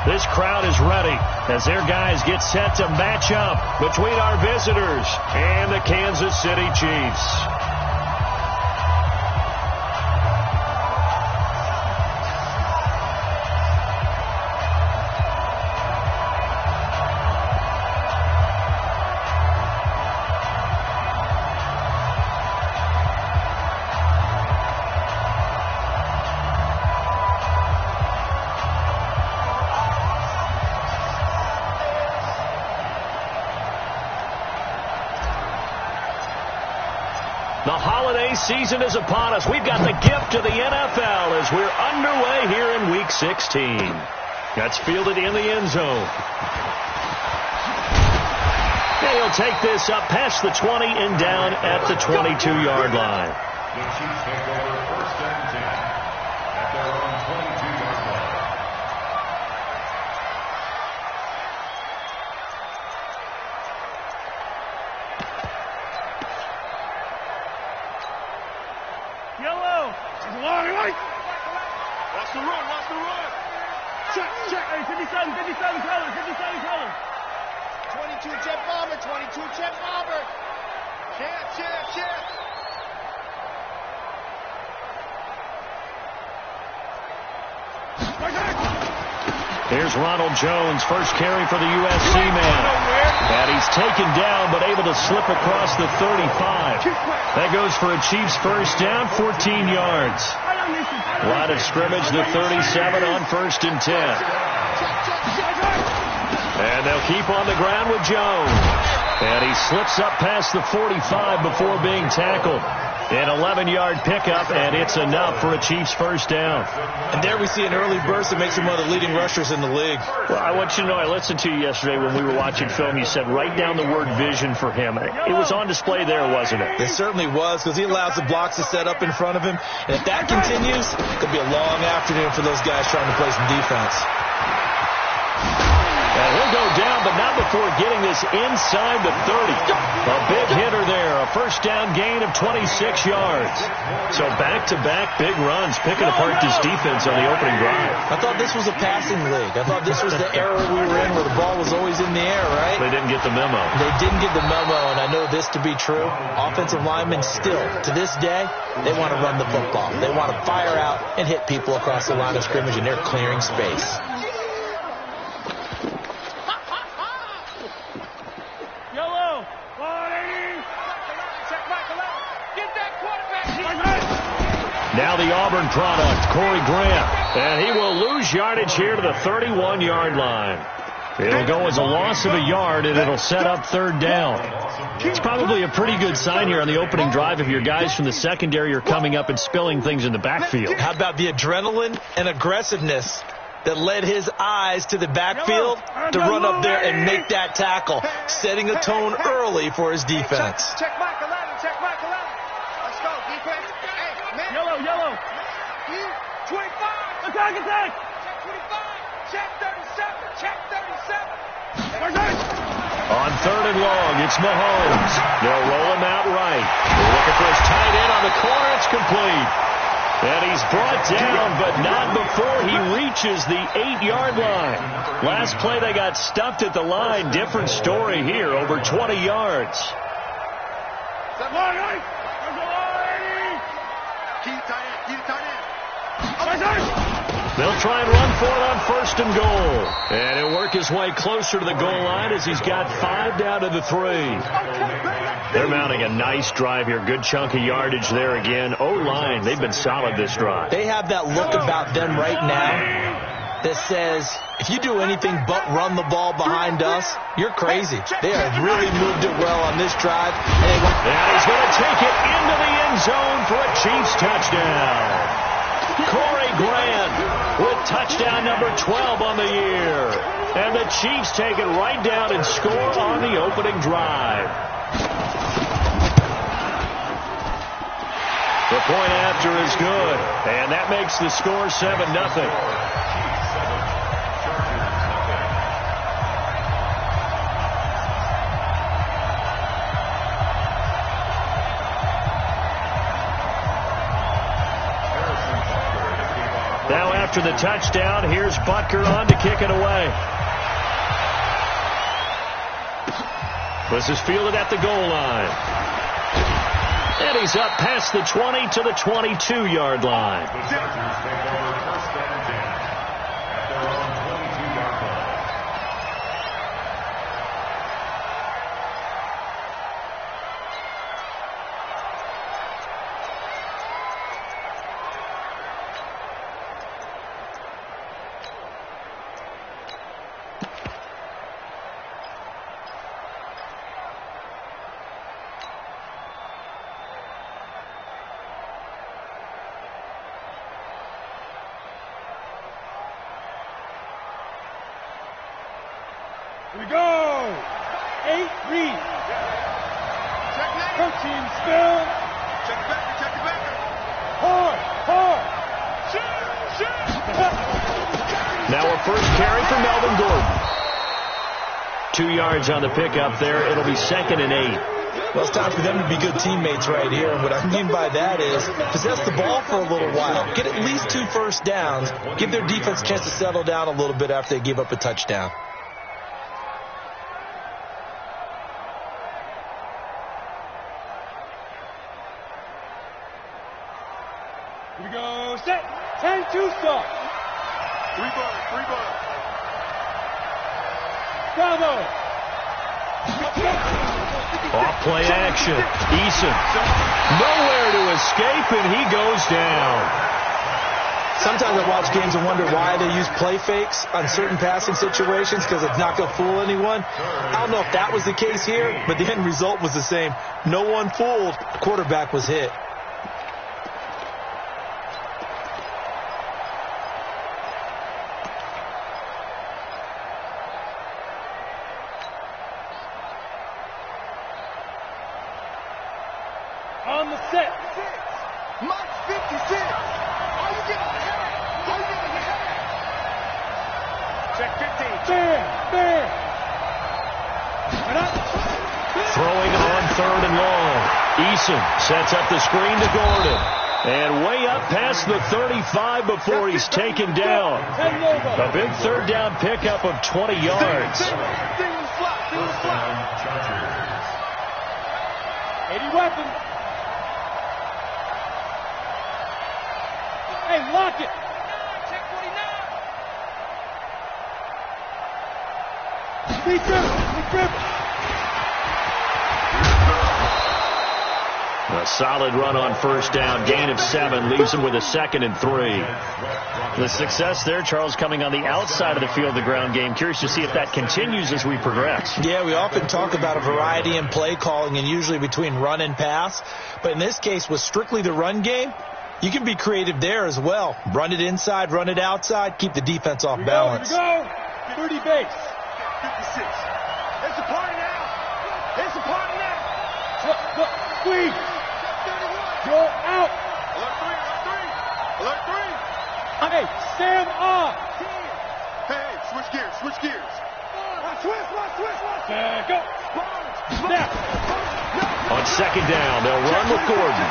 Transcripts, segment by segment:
This crowd is ready as their guys get set to match up between our visitors and the Kansas City Chiefs. The holiday season is upon us. We've got the gift of the NFL as we're underway here in Week 16. That's fielded in the end zone. And he'll take this up past the 20 and down at the 22-yard line. The Chiefs take over first and 10 at their own 22-yard line. Yellow. Watch the run. Watch the run. Check. Hey, 57 colors. 22 jet bomber. 22 jet bomber. Check. Here's Ronald Jones, first carry for the USC man. And he's taken down, but able to slip across the 35. That goes for a Chiefs first down, 14 yards. Line of scrimmage, the 37 on first and 10. And they'll keep on the ground with Jones. And he slips up past the 45 before being tackled. An 11-yard pickup, and it's enough for a Chiefs first down. And there we see an early burst that makes him one of the leading rushers in the league. Well, I want you to know, I listened to you yesterday when we were watching film. You said write down the word vision for him. It was on display there, wasn't it? It certainly was, because he allows the blocks to set up in front of him. And if that continues, it could be a long afternoon for those guys trying to play some defense. And he'll go down, but not before getting this inside the 30. A big hitter there, a first down gain of 26 yards. So back-to-back big runs, picking apart this defense on the opening drive. I thought this was a passing league. I thought this was the era we were in where the ball was always in the air, right? They didn't get the memo. They didn't get the memo, and I know this to be true. Offensive linemen still, to this day, they want to run the football. They want to fire out and hit people across the line of scrimmage, and they're clearing space. Now the Auburn product, Corey Grant. And he will lose yardage here to the 31-yard line. It'll go as a loss of a yard, and it'll set up third down. It's probably a pretty good sign here on the opening drive if your guys from the secondary are coming up and spilling things in the backfield. How about the adrenaline and aggressiveness that led his eyes to the backfield to run up there and make that tackle, setting a tone early for his defense. Check Mike 11. Let's go, defense. Hey, man. Yellow. 25. Attack. Check 25. Check 37. On third and long, it's Mahomes. They'll roll him out right. They're looking for his tight end on the corner. It's complete. And he's brought down, but not before he reaches the 8-yard line. Last play, they got stuffed at the line. Different story here, over 20 yards. They'll try and run for it on first and goal. And he'll work his way closer to the goal line as he's got 5 down to the 3. They're mounting a nice drive here. Good chunk of yardage there again. O-line, they've been solid this drive. They have that look about them right now that says, if you do anything but run the ball behind us, you're crazy. They have really moved it well on this drive. And he's going to take it into the end zone for a Chiefs touchdown. Corey Grant with touchdown number 12 on the year. And the Chiefs take it right down and score on the opening drive. The point after is good, and that makes the score 7-0. after the touchdown. Here's Butker on to kick it away. This is fielded at the goal line. And he's up past the 20 to the 22-yard line. The Chargers take over first and 10 at their own 22-yard line. Here we go. 8 read. Coaching spell. Check it back. Hard. Now a first carry for Melvin Gordon. 2 yards on the pickup there. It'll be 2nd and 8. Well, it's time for them to be good teammates right here. And what I mean by that is possess the ball for a little while. Get at least 2 first downs. Give their defense a chance to settle down a little bit after they give up a touchdown. Here we go. Set. 10-2 stop. 3 ball. Bravo. Off play action. Eason. Nowhere to escape, and he goes down. Sometimes I watch games and wonder why they use play fakes on certain passing situations because it's not going to fool anyone. I don't know if that was the case here, but the end result was the same. No one fooled. The quarterback was hit. On the set. Mark 56. Are you getting ahead? Check 15. Bam. And up. Throwing on 3rd and long. Eason sets up the screen to Gordon. And way up past the 35 before he's taken down. A big 3rd down pickup of 20 yards. Single slot. 80 weapons. Hey, lock it. Check 49. Be careful. A solid run on 1st down. Gain of 7 leaves him with a 2nd and 3. The success there, Charles, coming on the outside of the field, the ground game. Curious to see if that continues as we progress. Yeah, we often talk about a variety in play calling and usually between run and pass. But in this case, with strictly the run game, you can be creative there as well. Run it inside, run it outside, keep the defense off balance. Here we go. 30 base. 56. It's a party now. Look. Squeeze. Go out. Alert 3. Hey, Sam off. Hey, switch gears. Switch. Go. Snap. On 2nd down, they'll run with Gordon.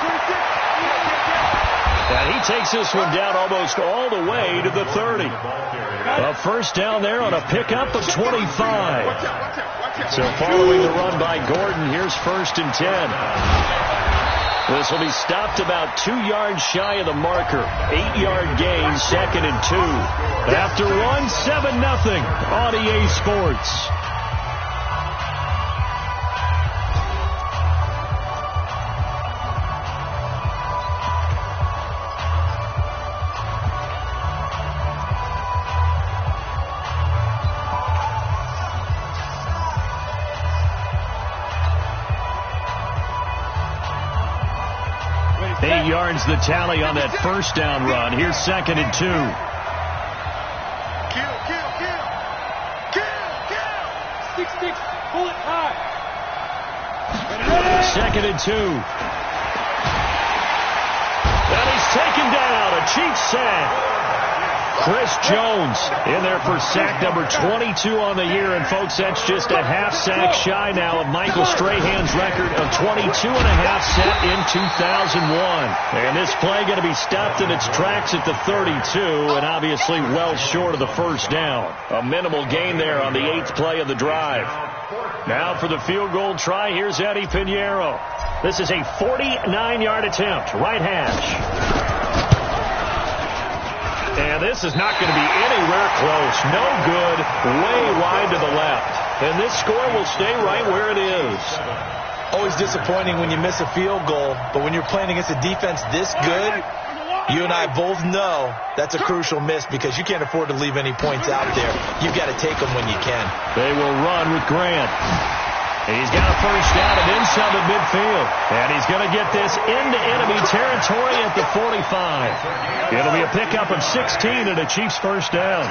And he takes this one down almost all the way to the 30. A 1st down there on a pickup of 25. So following the run by Gordon, here's 1st and 10. This will be stopped about 2 yards shy of the marker. 8-yard gain, 2nd and 2. After 1, 7-0 on EA Sports. The tally on that 1st down run. Here's 2nd and 2. Kill. 6-6, bullet high. 2nd and 2. And he's taken down. A cheap sack. Chris Jones in there for sack number 22 on the year. And, folks, that's just a half sack shy now of Michael Strahan's record of 22 and a half set in 2001. And this play going to be stopped in its tracks at the 32, and obviously well short of the first down. A minimal gain there on the 8th play of the drive. Now for the field goal try, here's Eddie Pinheiro. This is a 49-yard attempt, right hash. And this is not going to be anywhere close. No good, way wide to the left. And this score will stay right where it is. Always disappointing when you miss a field goal, but when you're playing against a defense this good, you and I both know that's a crucial miss because you can't afford to leave any points out there. You've got to take them when you can. They will run with Grant. He's got a first down and then some at midfield. And he's going to get this into enemy territory at the 45. It'll be a pickup of 16 and a Chiefs first down.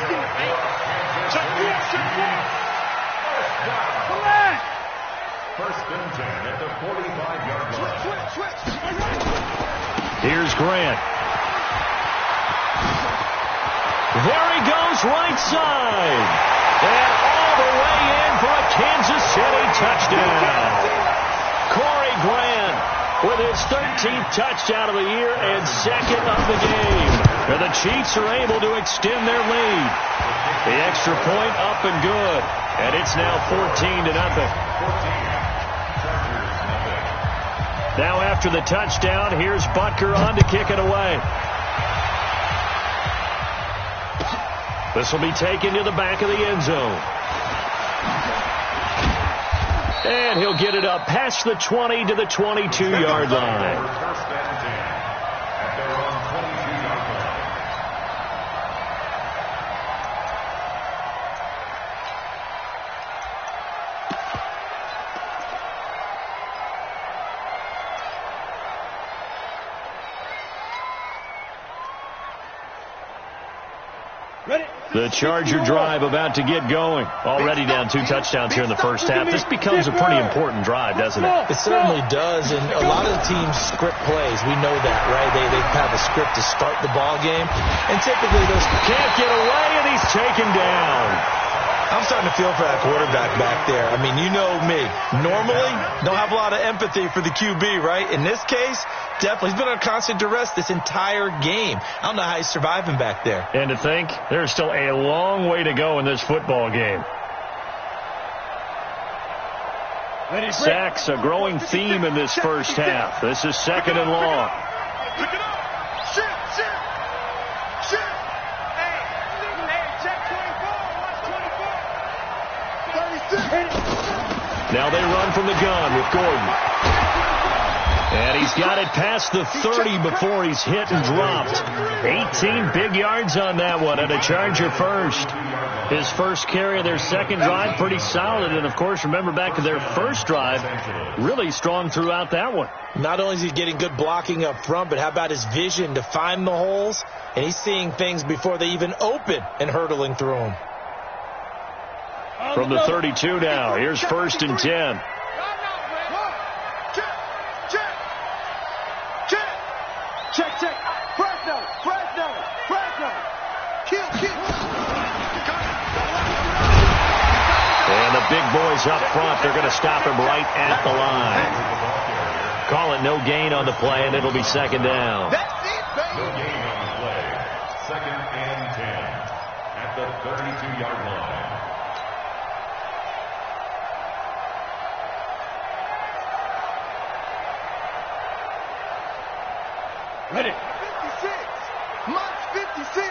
First and 10 at the 45-yard line. Here's Grant. There he goes, right side. And all the way in for a Kansas City touchdown. Corey Grant with his 13th touchdown of the year and second of the game. And the Chiefs are able to extend their lead. The extra point up and good. And it's now 14-0. Now after the touchdown, here's Butker on to kick it away. This will be taken to the back of the end zone. And he'll get it up past the 20 to the 22-yard line. First and 10 at their own 22-yard line. The Charger drive about to get going. Already down 2 touchdowns here in the first half. This becomes a pretty important drive, doesn't it? It certainly does, and a lot of the teams script plays. We know that, right? They have a script to start the ball game, and typically those can't get away, and he's taken down. I'm starting to feel for that quarterback back there. I mean, you know me. Normally, don't have a lot of empathy for the QB, right? In this case, definitely. He's been on constant duress this entire game. I don't know how he's surviving back there. And to think, there's still a long way to go in this football game. Sacks, a growing theme in this first half. This is second and long. Pick it up. Shit. Hey, check 24. Watch 24. Now they run from the gun with Gordon. And he's got it past the 30 before he's hit and dropped. 18 big yards on that one, and a Charger first. His first carry of their second drive, pretty solid. And, of course, remember back to their first drive, really strong throughout that one. Not only is he getting good blocking up front, but how about his vision to find the holes? And he's seeing things before they even open and hurtling through them. From the 32 now, here's first and 10. Check. Fresno. Kill. And the big boys up front, they're going to stop him right at the line. Call it no gain on the play, and it'll be second down. That's it, baby. No gain on the play. Second and 10 at the 32-yard line. Ready. 56. Mike's 56.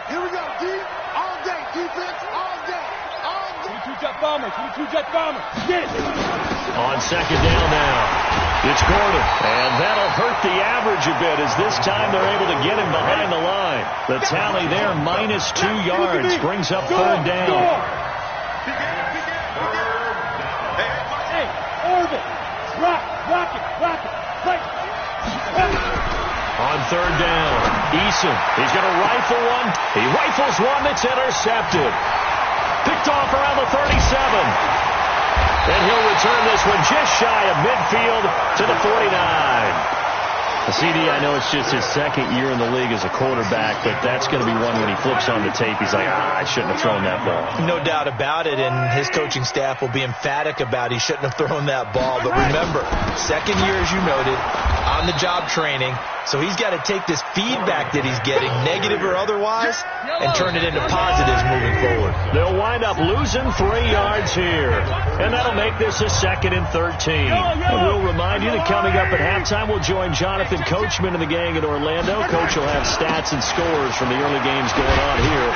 Here we go, D. All day. Defense all day. 22-jet bomber. Get it. On second down now, it's Gordon. And that'll hurt the average a bit as this time they're able to get him behind the line. The tally there, minus 2 yards, brings up third down. Hey, Orbit. Rock it. Right. On third down, Eason, he's going to rifle one. He rifles one that's intercepted. Picked off around the 37. And he'll return this one just shy of midfield to the 49. CD, I know it's just his second year in the league as a quarterback, but that's going to be one when he flips on the tape, he's like, I shouldn't have thrown that ball. No doubt about it, and his coaching staff will be emphatic about he shouldn't have thrown that ball. But remember, second year, as you noted, on-the-job training, so he's got to take this feedback that he's getting, negative or otherwise, and turn it into positives moving forward. They'll wind up losing 3 yards here, and that'll make this a 2nd and 13. And we'll remind you that coming up at halftime, we'll join Jonathan Coachman and the gang in Orlando. Coach will have stats and scores from the early games going on here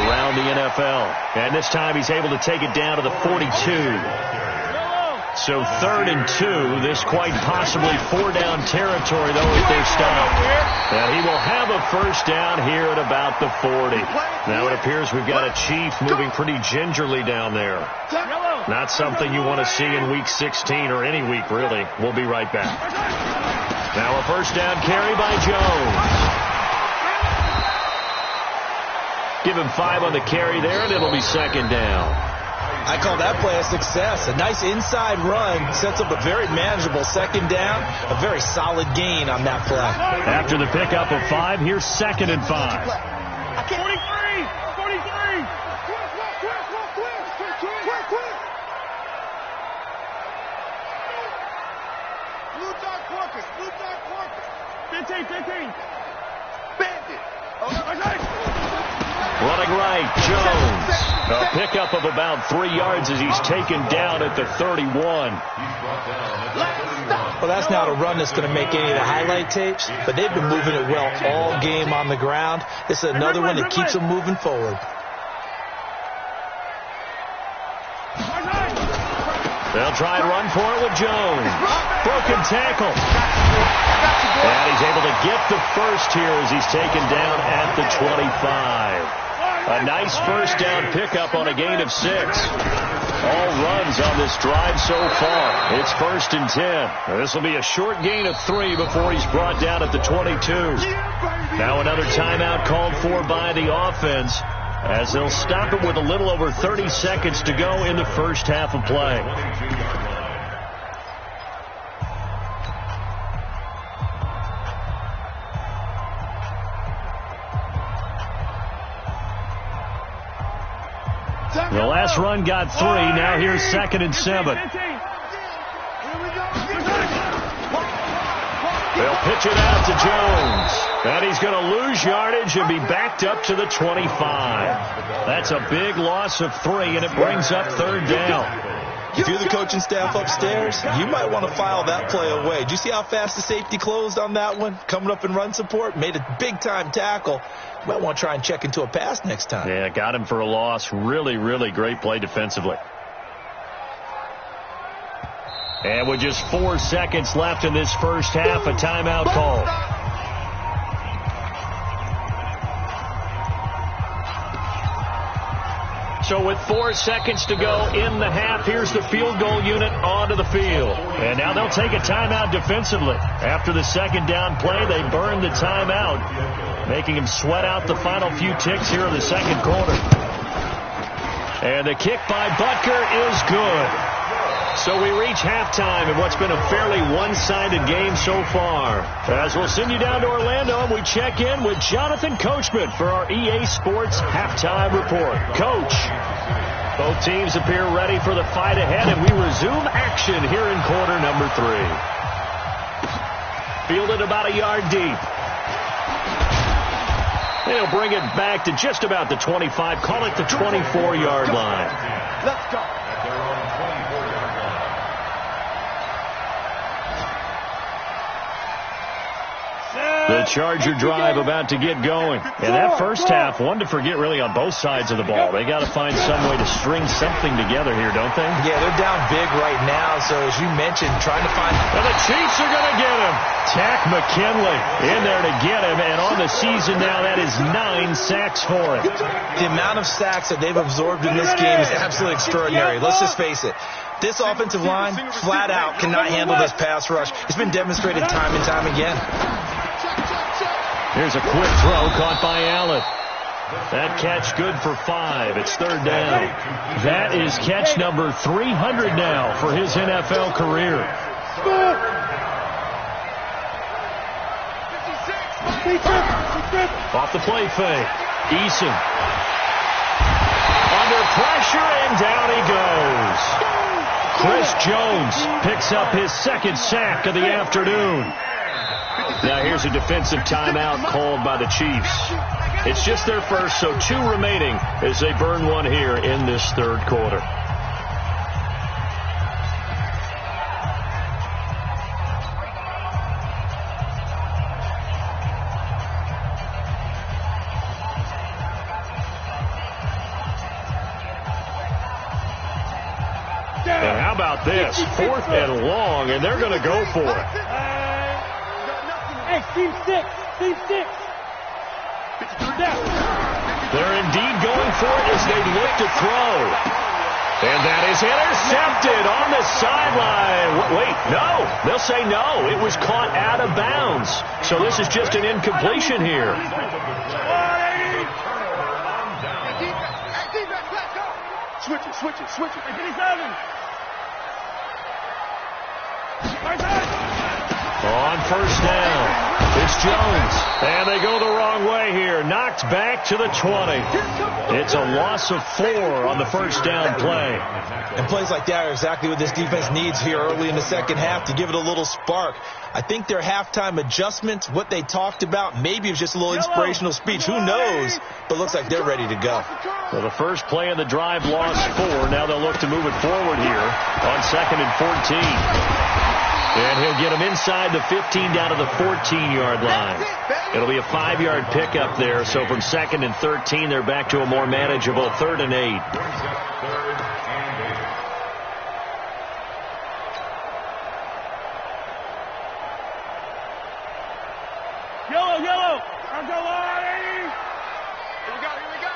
around the NFL. And this time he's able to take it down to the 42. So 3rd and 2, this quite possibly 4-down territory, though, if they're stopped. And he will have a first down here at about the 40. Now it appears we've got a Chief moving pretty gingerly down there. Not something you want to see in Week 16 or any week, really. We'll be right back. Now a first down carry by Jones. Give him 5 on the carry there, and it'll be 2nd down. I call that play a success. A nice inside run sets up a very manageable 2nd down. A very solid gain on that play. After the pickup of 5, here's 2nd and 5. 43! Blue dot Quarkus! 15! Bandit! Running right, Jones. A pickup of about 3 yards as he's taken down at the 31. Well, that's not a run that's going to make any of the highlight tapes, but they've been moving it well all game on the ground. This is another one that keeps them moving forward. They'll try and run for it with Jones. Broken tackle. And he's able to get the first here as he's taken down at the 25. A nice first down pickup on a gain of 6. All runs on this drive so far. It's 1st and 10. This will be a short gain of 3 before he's brought down at the 22. Now another timeout called for by the offense as they'll stop it with a little over 30 seconds to go in the first half of play. The last run got 3. Now here's 2nd and 7. They'll pitch it out to Jones. And he's going to lose yardage and be backed up to the 25. That's a big loss of 3, and it brings up 3rd down. If you're the coaching staff upstairs, you might want to file that play away. Do you see how fast the safety closed on that one? Coming up in run support, made a big-time tackle. You might want to try and check into a pass next time. Yeah, got him for a loss. Really, really great play defensively. And with just 4 seconds left in this first half, a timeout call. So with 4 seconds to go in the half, here's the field goal unit onto the field. And now they'll take a timeout defensively. After the 2nd down play, they burn the timeout, making him sweat out the final few ticks here in the 2nd quarter. And the kick by Butker is good. So we reach halftime in what's been a fairly one-sided game so far. As we'll send you down to Orlando, and we check in with Jonathan Coachman for our EA Sports Halftime Report. Coach, both teams appear ready for the fight ahead, and we resume action here in quarter number 3. Fielded about a yard deep. They'll bring it back to just about the 25. Call it the 24-yard line. Let's go. The Charger drive about to get going. And that first half, one to forget really on both sides of the ball. They got to find some way to string something together here, don't they? Yeah, they're down big right now. So as you mentioned, trying to find... And the Chiefs are going to get him. Tack McKinley in there to get him. And on the season now, that is 9 sacks for him. The amount of sacks that they've absorbed in this game is absolutely extraordinary. Let's just face it. This offensive line, flat out, cannot handle this pass rush. It's been demonstrated time and time again. Here's a quick throw caught by Allen. That catch good for 5. It's 3rd down. That is catch number 300 now for his NFL career. Off the play fake. Eason. Under pressure, and down he goes. Chris Jones picks up his second sack of the afternoon. Now here's a defensive timeout called by the Chiefs. It's just their first, so 2 remaining as they burn one here in this third quarter. And how about this? 4th and long, and they're going to go for it. Hey, Steve 6. Steve 6. They're indeed going for it as they look to throw. And that is intercepted on the sideline. Wait, no. They'll say no. It was caught out of bounds. So this is just an incompletion here. Switch it. 57. On first down, it's Jones. And they go the wrong way here. Knocked back to the 20. It's a loss of 4 on the first down play. And plays like that are exactly what this defense needs here early in the second half to give it a little spark. I think their halftime adjustments, what they talked about, maybe it was just a little inspirational speech. Who knows? But it looks like they're ready to go. So the first play of the drive lost 4. Now they'll look to move it forward here on 2nd and 14. And he'll get him inside the 15 down to the 14-yard line. It'll be a 5-yard pickup there. So from 2nd and 13, they're back to a more manageable 3rd and 8. Yellow. I'll go on. Here we go.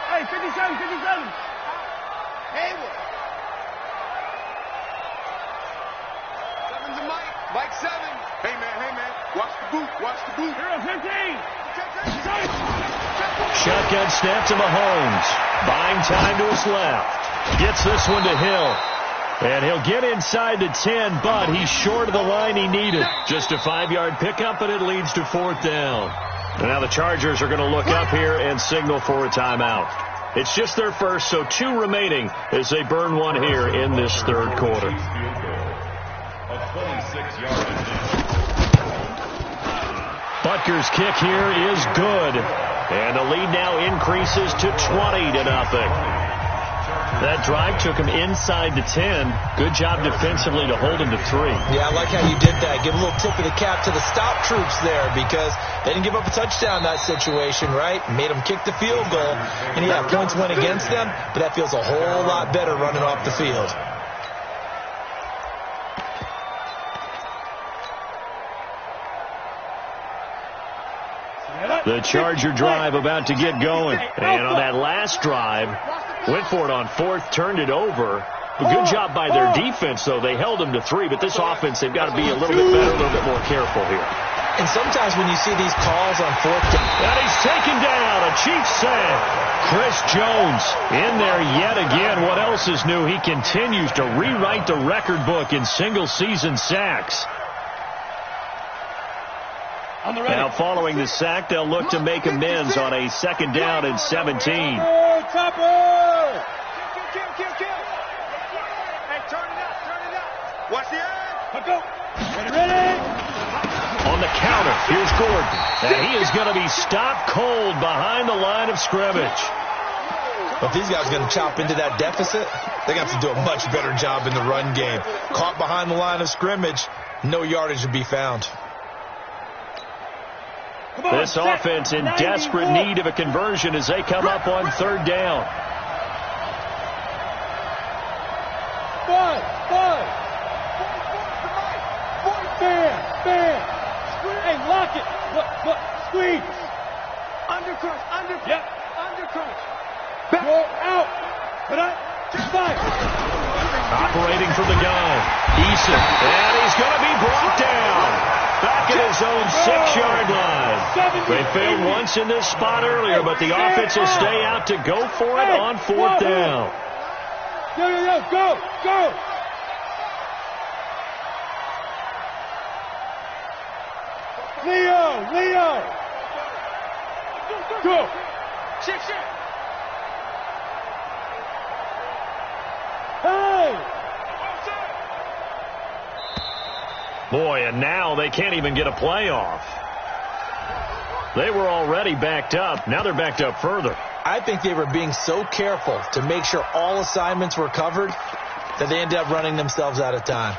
Hey, 57. Hayward. 7's a Mike 7. Hey, man. Watch the boot. Here on 15. Shotgun snap to Mahomes. Buying time to his left. Gets this one to Hill. And he'll get inside the 10, but he's short of the line he needed. Just a 5-yard pickup, and it leads to 4th down. And now the Chargers are going to look up here and signal for a timeout. It's just their first, so 2 remaining as they burn one here in this third quarter. Butker's kick here is good. And the lead now increases to 20-0. That drive took him inside the 10. Good job defensively to hold him to 3. Yeah, I like how you did that. Give a little tip of the cap to the stop troops there because they didn't give up a touchdown in that situation, right? Made them kick the field goal. And yeah, points went against them, but that feels a whole lot better running off the field. The Charger drive about to get going. And on that last drive, went for it on 4th, turned it over. A good job by their defense, though. They held them to 3, but this offense, they've got to be a little bit better, a little bit more careful here. And sometimes when you see these calls on 4th down. And he's taken down. A Chiefs sack. Chris Jones in there yet again. What else is new? He continues to rewrite the record book in single-season sacks. Now following the sack, they'll look to make amends on a 2nd down and 17. Chopper! Kill. Hey, turn it up. Watch the edge. Let's go. Ready. On the counter, here's Gordon. And he is going to be stopped cold behind the line of scrimmage. But if these guys are going to chop into that deficit, they got to do a much better job in the run game. Caught behind the line of scrimmage, no yardage to be found. This offense in desperate need of a conversion as they come up on 3rd down. Five. Bam. Hey, lock it. Look. Squeeze. Undercrunch. Yep. Undercrunch. Go out. Put up. Five. Operating from the gun. Eason. And he's going to be brought down. Back at his own 6-yard line. They failed once in this spot earlier, but the offense will stay out to go for it on 4th down. Go. Leo. Go. Shake, shake. Hey. Boy, and now they can't even get a play off. They were already backed up. Now they're backed up further. I think they were being so careful to make sure all assignments were covered that they ended up running themselves out of time.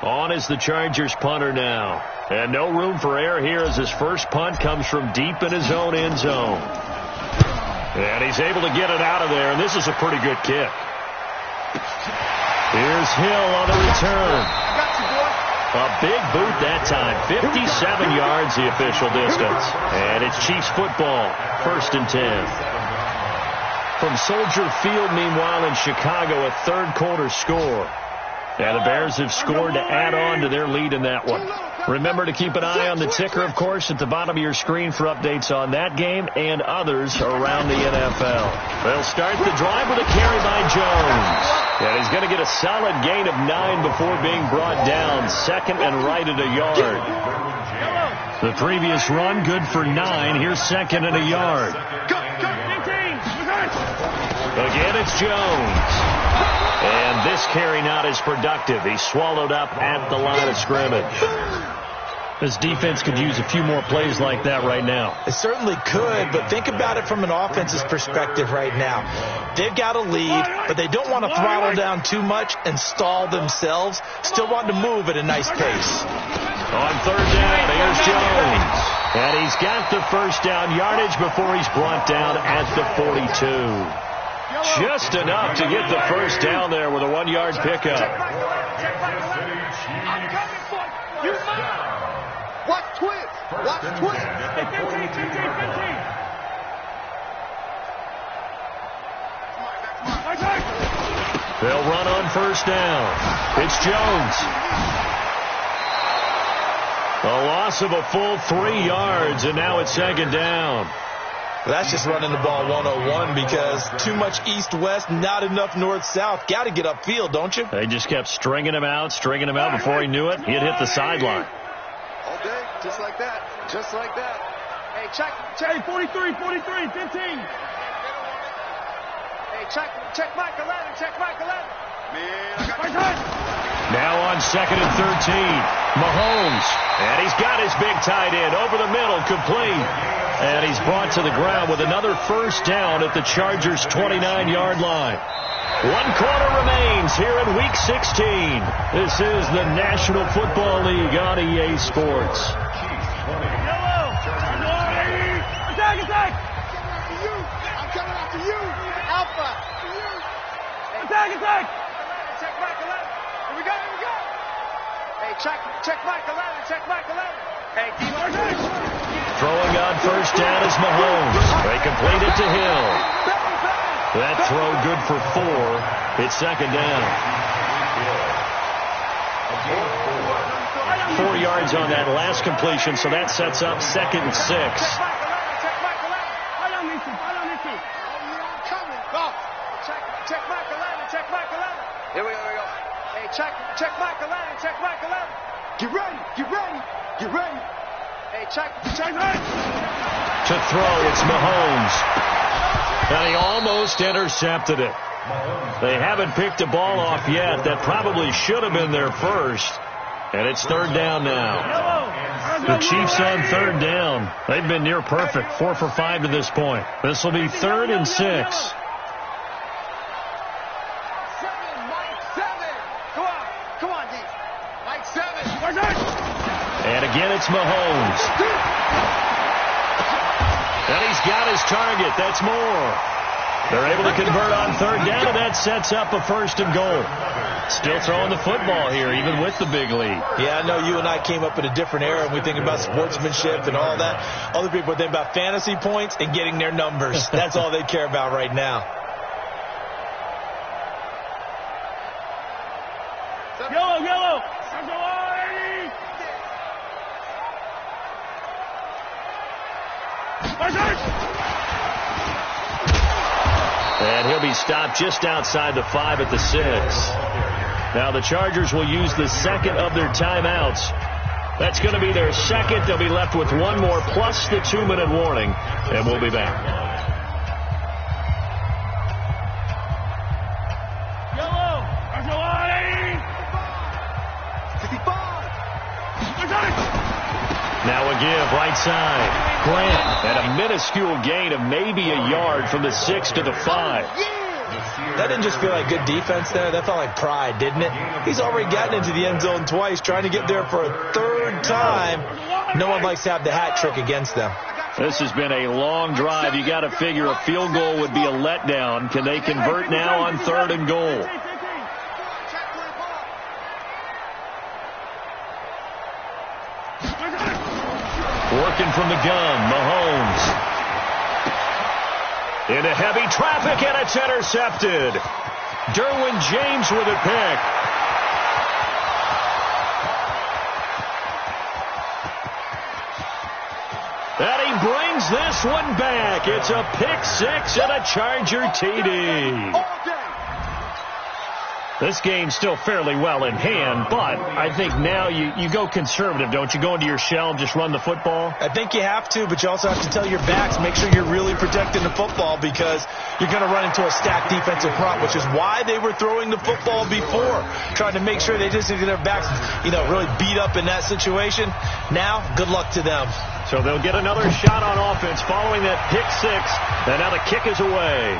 On is the Chargers punter now. And no room for error here as his first punt comes from deep in his own end zone. And he's able to get it out of there, and this is a pretty good kick. Here's Hill on the return. A big boot that time. 57 yards the official distance. And it's Chiefs football. 1st and 10. From Soldier Field, meanwhile, in Chicago, a third-quarter score. And the Bears have scored to add on to their lead in that one. Remember to keep an eye on the ticker, of course, at the bottom of your screen for updates on that game and others around the NFL. They'll start the drive with a carry by Jones. And he's going to get a solid gain of 9 before being brought down. 2nd and right at a yard. The previous run, good for 9. Here's 2nd and a yard. Again, it's Jones. And this carry not as productive. He's swallowed up at the line of scrimmage. This defense could use a few more plays like that right now. It certainly could, but think about it from an offense's perspective right now. They've got a lead, but they don't want to throttle down too much and stall themselves. Still want to move at a nice pace. On 3rd down, here's Jones. And he's got the first down yardage before he's brought down at the 42. Just enough to get the first down there with a 1-yard pickup. Watch twist. Watch twist. 15. They'll run on 1st down. It's Jones. A loss of a full 3 yards, and now it's 2nd down. Well, that's just running the ball 101 because too much east-west, not enough north-south. Got to get upfield, don't you? They just kept stringing him out before he knew it. He'd hit the sideline. All day, just like that. Just like that. Hey, check. Hey, 43, 15. Hey, check Mike 11. Check Mike 11. Man, I got Now on 2nd and 13. Mahomes. And he's got his big tight end over the middle, complete. And he's brought to the ground with another first down at the Chargers' 29-yard line. 1 quarter remains here in Week 16. This is the National Football League on EA Sports. Attack! I'm coming after you. Alpha! Attack! Check Mike 11. Here we go. Hey, check Mike 11. Check Mike 11. Hey, D-Mark. Throwing on 1st down is Mahomes. They complete it to Hill. That throw good for 4. It's 2nd down. 4 yards on that last completion, so that sets up 2nd and 6. Check Mike 11. I don't need to. I'm coming. Go. Check Mike 11. Check Mike 11. Here we go. Hey, check Mike 11. Check Mike 11. Get ready. Hey, check. To throw, it's Mahomes. And he almost intercepted it. They haven't picked a ball off yet. That probably should have been their first. And it's 3rd down now. The Chiefs on 3rd down. They've been near perfect. 4 for 5 to this point. This will be 3rd and 6. Come on, D. Mike 7. And again, it's Mahomes. And he's got his target. That's more. They're able to convert on third down, and that sets up a 1st and goal. Still throwing the football here, even with the big lead. Yeah, I know you and I came up in a different era, and we think about sportsmanship and all that. Other people think about fantasy points and getting their numbers. That's all they care about right now. Yellow, yellow. And he'll be stopped just outside the 5 at the 6. Now the Chargers will use the second of their timeouts. That's going to be their second. They'll be left with one more plus the 2-minute warning, and we'll be back. Yellow. 55. Now a give right side. Grant at a minuscule gain of maybe a yard from the 6 to the 5. That didn't just feel like good defense there. That felt like pride, didn't it? He's already gotten into the end zone twice, trying to get there for a 3rd time. No one likes to have the hat trick against them. This has been a long drive. You got to figure a field goal would be a letdown. Can they convert now on 3rd and goal? Working from the gun, Mahomes. Into heavy traffic, and it's intercepted. Derwin James with a pick. And he brings this one back. It's a pick 6 and a Charger TD. This game's still fairly well in hand, but I think now you go conservative, don't you? Go into your shell and just run the football? I think you have to, but you also have to tell your backs, make sure you're really protecting the football because you're going to run into a stacked defensive front, which is why they were throwing the football before, trying to make sure they just get their backs, really beat up in that situation. Now, good luck to them. So they'll get another shot on offense following that pick 6, and now the kick is away.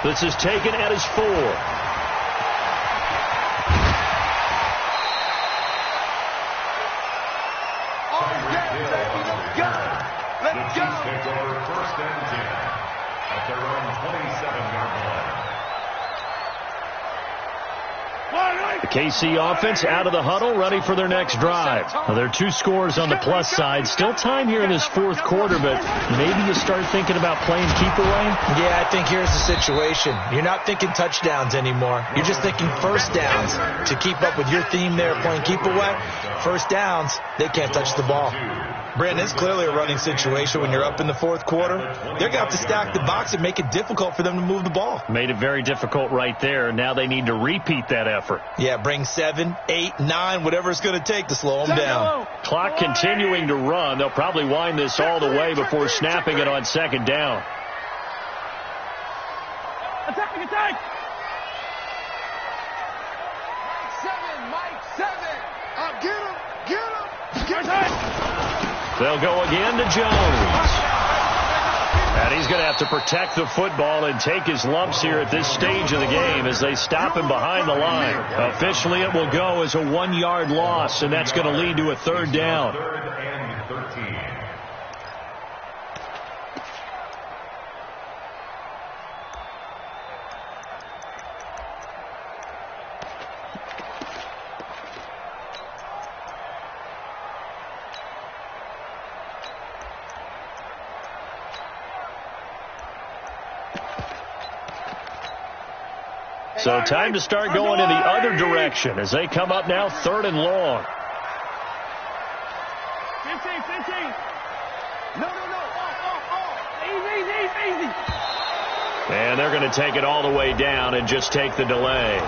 This is taken at his 4. Let's go. Take over 1st and 10 at their own 27-yard line. The KC offense out of the huddle, ready for their next drive. Now, there are 2 scores on the plus side. Still time here in this 4th quarter, but maybe you start thinking about playing keep away? Yeah, I think here's the situation. You're not thinking touchdowns anymore. You're just thinking 1st downs. To keep up with your theme there, playing keep away, 1st downs, they can't touch the ball. Brandon, it's clearly a running situation when you're up in the 4th quarter. They're going to have to stack the box and make it difficult for them to move the ball. Made it very difficult right there. Now they need to repeat that effort. Yeah, bring 7, 8, 9, whatever it's going to take to slow them down. Clock continuing to run. They'll probably wind this all the way before snapping it on 2nd down. Attack, attack! Mike 7. Get him. They'll go again to Jones. And he's going to have to protect the football and take his lumps here at this stage of the game as they stop him behind the line. Officially, it will go as a 1-yard loss, and that's going to lead to a 3rd down. 3rd and 13. So time to start going in the other direction as they come up now 3rd and long. 15. No. Easy. And they're going to take it all the way down and just take the delay.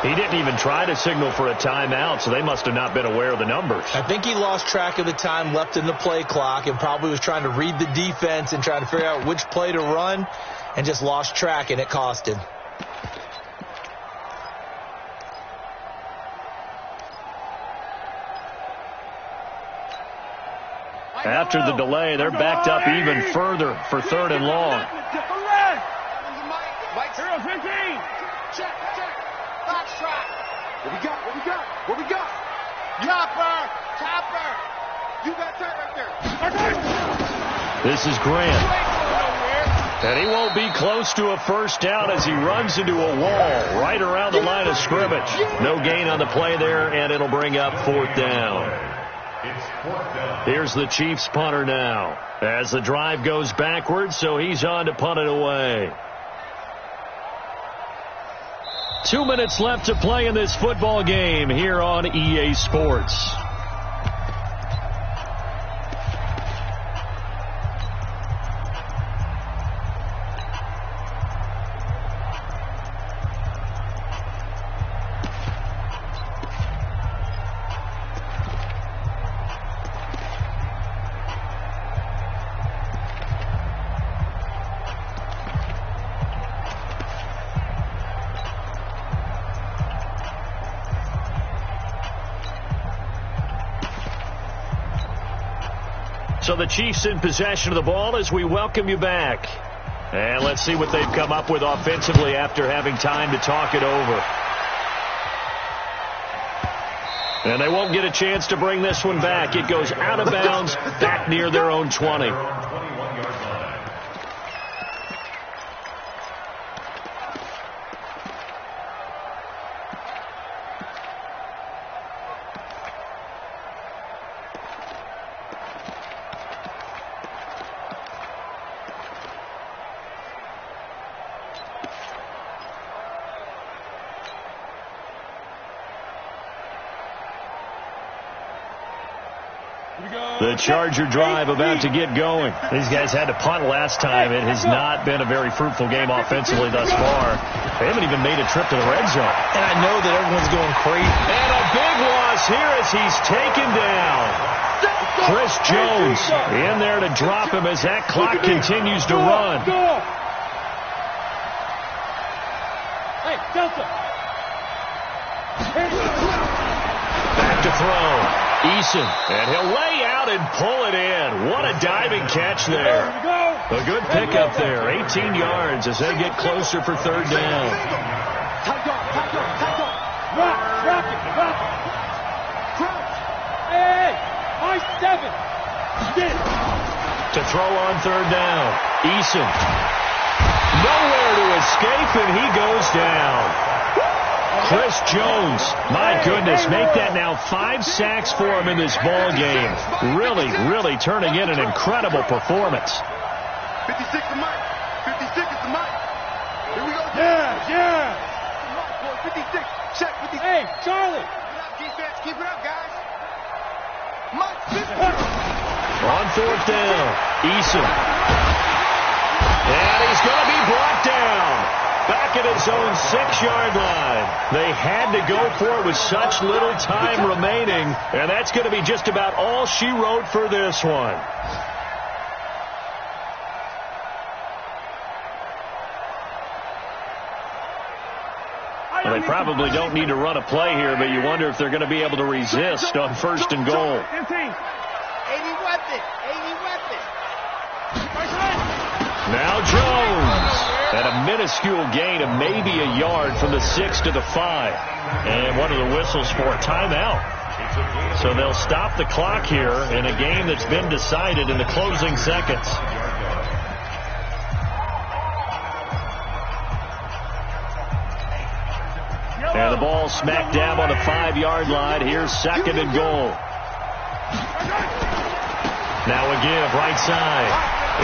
He didn't even try to signal for a timeout, so they must have not been aware of the numbers. I think he lost track of the time left in the play clock and probably was trying to read the defense and trying to figure out which play to run and just lost track, and it cost him. After the delay, they're backed up even further for 3rd and long. Mike 15. Check. Box track. What we got? Chopper. You got turn right there. This is Grant. And he won't be close to a first down as he runs into a wall right around the line of scrimmage. No gain on the play there, and it'll bring up 4th down. Here's the Chiefs punter now as the drive goes backwards, so he's on to punt it away. 2 minutes left to play in this football game here on EA Sports. So the Chiefs in possession of the ball as we welcome you back. And let's see what they've come up with offensively after having time to talk it over. And they won't get a chance to bring this one back. It goes out of bounds back near their own 20. The Charger drive about to get going. These guys had to punt last time. It has not been a very fruitful game offensively thus far. They haven't even made a trip to the red zone. And I know that everyone's going crazy. And a big loss here as he's taken down. Chris Jones in there to drop him as that clock continues to run. Hey, Delta. Back to throw. Eason, and he'll lay out and pull it in. What a diving catch there. A good pickup there. 18 yards as they get closer for 3rd down. Rock it. Hey, high 7. To throw on 3rd down. Eason. Nowhere to escape, and he goes down. Chris Jones, my goodness, make that now 5 sacks for him in this ball game. Really turning in an incredible performance. 56 to Mike. 56 is to Mike. Here we go. Yeah. Mike, boy, 56. Check 56. Hey, Charlie. Keep it up, defense. Keep it up, guys. Mike, 50. On 4th down, Eason. And he's going to be brought down. Back at his own 6-yard line. They had to go for it with such little time remaining, and that's going to be just about all she wrote for this one. Well, they probably don't need to run a play here, but you wonder if they're going to be able to resist on 1st and goal. 80 weapon. Now Jones. At a minuscule gain of maybe a yard from the 6 to the 5. And one of the whistles for a timeout. So they'll stop the clock here in a game that's been decided in the closing seconds. And the ball smack dab on the 5-yard line. Here's 2nd and goal. Now a give right side.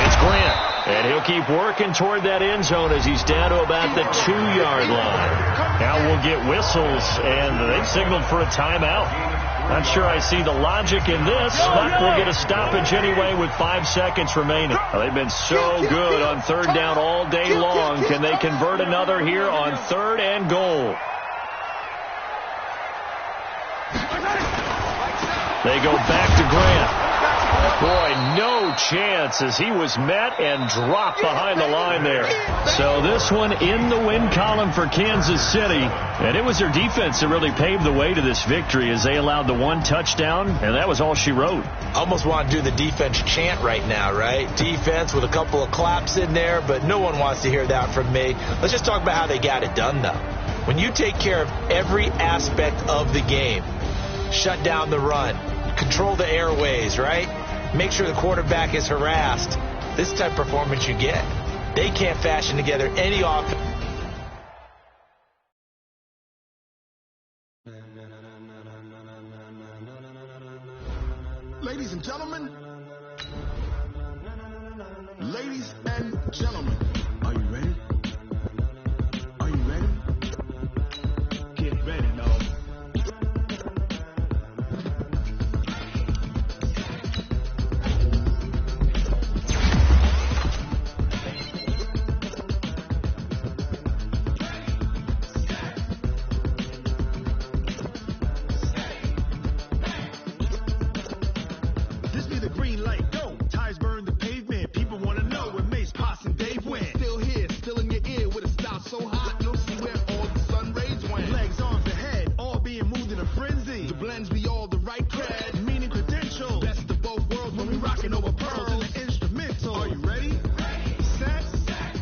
It's Grant. And he'll keep working toward that end zone as he's down to about the 2-yard line. Now we'll get whistles, and they've signaled for a timeout. Not sure I see the logic in this, but we'll get a stoppage anyway with 5 seconds remaining. Well, they've been so good on 3rd down all day long. Can they convert another here on 3rd and goal? They go back to Grant. Boy, no chance as he was met and dropped behind the line there. So this one in the win column for Kansas City. And it was their defense that really paved the way to this victory as they allowed the 1 touchdown, and that was all she wrote. Almost want to do the defense chant right now, right? Defense with a couple of claps in there, but no one wants to hear that from me. Let's just talk about how they got it done, though. When you take care of every aspect of the game, shut down the run, control the airways, right? Make sure the quarterback is harassed. This type of performance you get. They can't fashion together any offense. Ladies and gentlemen, ladies and gentlemen, are you ready? Are you ready? Get ready, dog. This be the green light, go. Tires burn the pavement. People want to know where Mace, Potts, and Dave went. Still here, still in your ear with a style so hot, you'll see where all the sun rays went. Legs, arms, and head, all being moved in a frenzy. The blends be all the right cred, meaning credentials. Best of both worlds when we rocking over pearls in the instrumental. Are you ready? Set,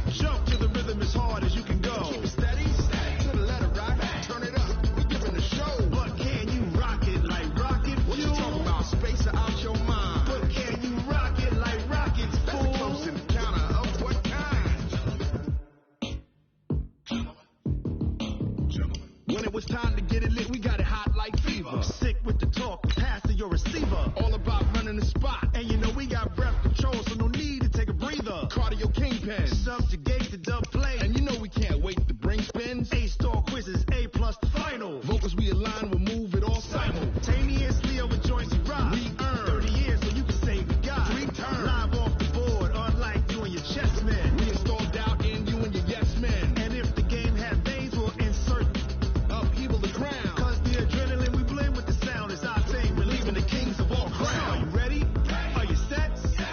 jump to the rhythm as hard as you can go. Keep it steady, to the letter right, turn it up. We giving the show. But can you rock it like rocket? What you talking about? Space out your mind. But can you rock it like rockets? That's a close encounter of what kind? When it was time to get it lit, we got it hot like fever. Sick with the talk, pass to your receiver. All about running the spot. And you know we got breath control, so no need to take a breather. Cardio kingpin, subjugate the dub play. And you know we can't wait to bring spins. A-star quizzes, A+ the final. Vocals we align, we'll move it all simultaneously over joints we rock. We earn 30 years so you can say we got 3 turns. Live off the board, unlike you and your chess men. We installed doubt in you and your yes men. And if the game had veins, we'll insert upheaval the crown. Cause the adrenaline we blend with the sound is our thing, relieving the kings of all crowns. Are you ready? Are you set?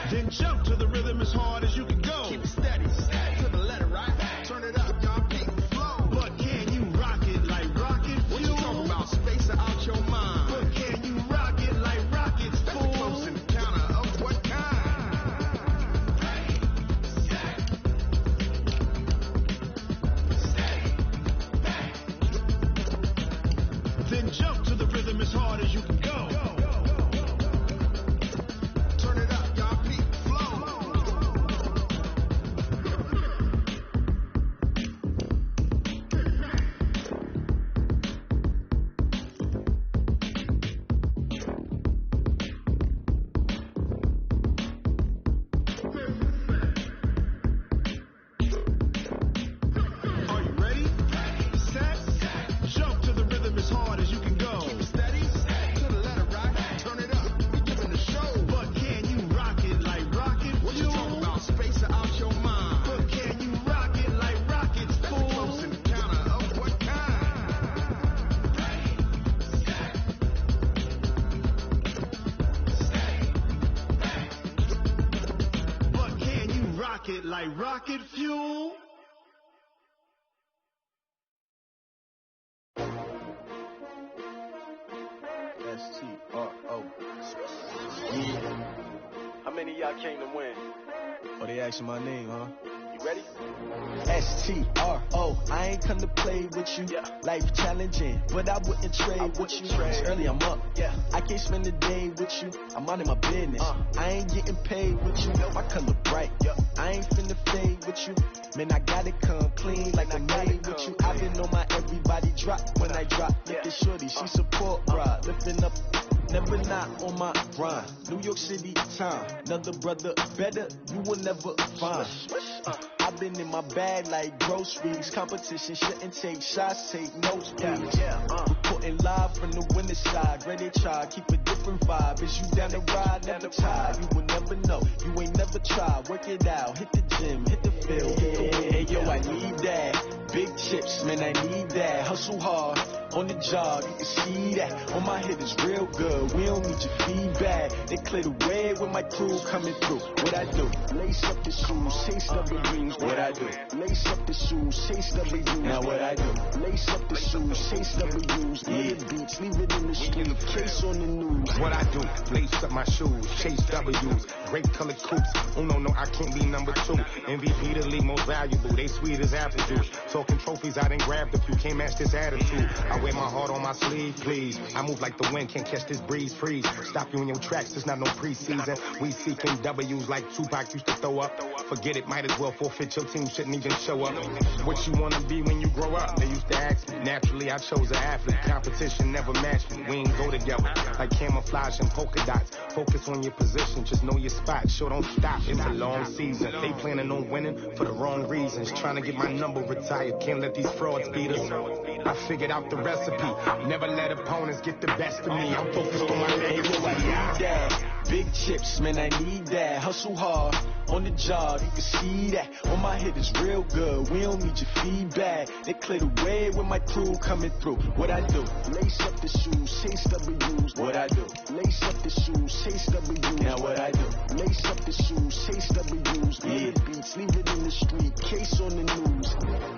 Then jump to the rhythm as hard as you can go. Keep it steady, to the letter right. Turn it up, y'all keep the flow. But can you rock it like rocket? What you talking about? Space out your mind. But can you rock it like rockets? That's a close encounter of what kind? Then jump to the rhythm as hard as you can go. Turn it up, y'all keep the flow. Are you ready? Set, jump to the rhythm as hard as you can go. Keep it steady, to the letter right. Turn it up, we giving the show. But can you rock it like rocket? What you talking about? Space out your mind. But can you rock it like rockets? That's a close encounter of what kind? But can you rock it like rocket fuel? S-T-R-O. How many of y'all came to win? Oh, they asking my name, huh? You ready? S-T-R-O, I ain't come to play with you. Yeah. Life challenging, but I wouldn't trade with you. trade. It's early, I'm up. Yeah. I can't spend the day with you. I'm out of my business. I ain't getting paid with you. My color bright. Yeah. I ain't finna fade with you. Man, I gotta come clean like I'm made with you. I've been on my everybody drop when I drop. Look at shorty, she support ride. Lifting up, never not on my grind. New York City time. Another brother better, you will never find. I've been in my bag like groceries. Competition shouldn't take shots, take nosebleeds. Reporting live from the winter side. Ready to try, keep a different vibe. Is you down the ride, never tired. You will never know, you ain't never tried. Work it out, hit the gym, hit the field. Hey yo, I need that. Big chips, man, I need that. Hustle hard, on the job, you can see that. On my head is real good, we don't need your feedback. They clear the way with my crew coming through. What I do? Lace up the shoes, chase W's. What I do? Lace up the shoes, chase W's. Now what I do? Lace up the shoes. shoes, chase W's, yeah, beats, leave it in the street, case on the news. What I do, lace up my shoes, chase W's, grape colored coops. Oh no, I can't be number 2. MVP the league most valuable, they sweet as apple juice. Talking trophies, I didn't grab the few, can't match this attitude. I wear my heart on my sleeve, please. I move like the wind, can't catch this breeze, freeze. Stop you in your tracks, there's not no preseason. We seeking W's like Tupac used to throw up. Forget it, might as well forfeit, your team shouldn't even show up. What you wanna be when you grow up? They used to ask me. Naturally, I chose an athlete. Competition never matched me. We ain't go together like camouflage and polka dots. Focus on your position, just know your spot. Sure, don't stop, it's a long season. They planning on winning for the wrong reasons. Trying to get my number retired, can't let these frauds beat us. I figured out the recipe. Never let opponents get the best of me. I'm focused on my legacy. I need that. Big chips, man, I need that. Hustle hard on the job, you can see that. On my head is real good, we don't need your feedback. They clear the way with my crew coming through. What I do? Lace up the shoes, chase W's. What I do? Lace up the shoes, chase W's. Now what I do? Lace up the shoes, chase W's. Yeah, beats, leave it in the street, case on the news.